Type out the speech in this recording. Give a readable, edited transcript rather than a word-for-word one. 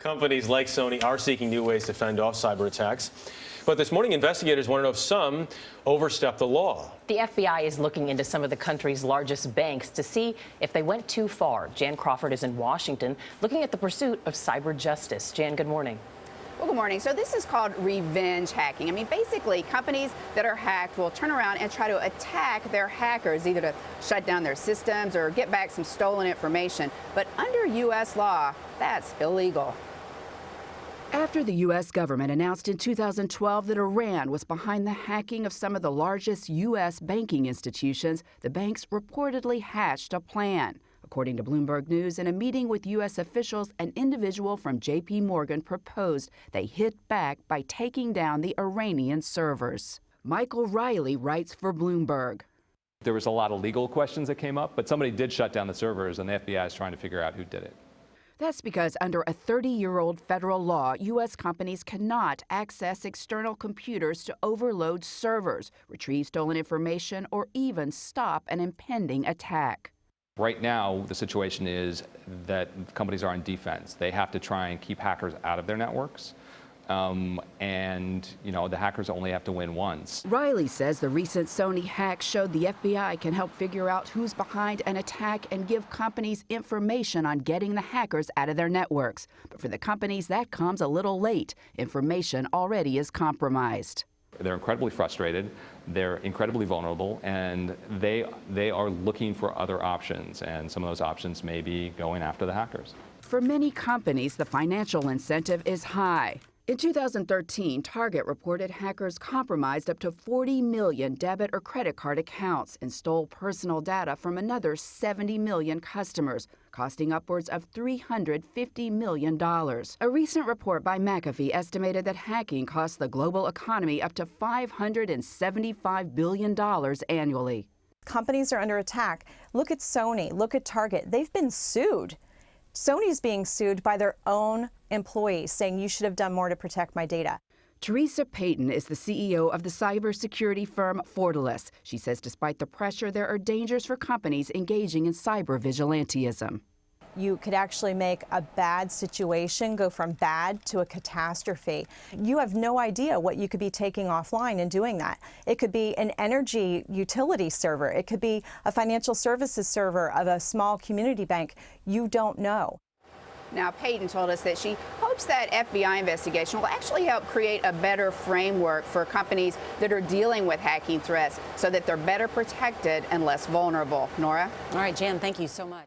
Companies like Sony are seeking new ways to fend off cyber attacks. But this morning, investigators want to know if some overstep the law. The FBI is looking into some of the country's largest banks to see if they went too far. Jan Crawford is in Washington looking at the pursuit of cyber justice. Jan, good morning. Well, good morning. So this is called revenge hacking. I mean, basically, companies that are hacked will turn around and try to attack their hackers, either to shut down their systems or get back some stolen information. But under U.S. law, that's illegal. After the U.S. government announced in 2012 that Iran was behind the hacking of some of the largest U.S. banking institutions, the banks reportedly hatched a plan. According to Bloomberg News, in a meeting with U.S. officials, an individual from J.P. Morgan proposed they hit back by taking down the Iranian servers. Michael Riley writes for Bloomberg. There was a lot of legal questions that came up, but somebody did shut down the servers, and the FBI is trying to figure out who did it. That's because under a 30-year-old federal law, U.S. companies cannot access external computers to overload servers, retrieve stolen information, or even stop an impending attack. Right now, the situation is that companies are on defense. They have to try and keep hackers out of their networks. The hackers only have to win once. Riley says the recent Sony hack showed the FBI can help figure out who's behind an attack and give companies information on getting the hackers out of their networks. But for the companies, that comes a little late. Information already is compromised. They're incredibly frustrated, they're incredibly vulnerable, and they are looking for other options, and some of those options may be going after the hackers. For many companies, the financial incentive is high. In 2013, Target reported hackers compromised up to 40 million debit or credit card accounts and stole personal data from another 70 million customers, costing upwards of $350 million. A recent report by McAfee estimated that hacking cost the global economy up to $575 billion annually. Companies are under attack. Look at Sony, look at Target. They've been sued. Sony's being sued by their own employees, saying you should have done more to protect my data. Teresa Payton is the CEO of the cybersecurity firm Fortalice. She says despite the pressure, there are dangers for companies engaging in cyber vigilantism. You could actually make a bad situation go from bad to a catastrophe. You have no idea what you could be taking offline in doing that. It could be an energy utility server. It could be a financial services server of a small community bank. You don't know. Now, Payton told us that she hopes that FBI investigation will actually help create a better framework for companies that are dealing with hacking threats so that they're better protected and less vulnerable. Nora? All right, Jan, thank you so much.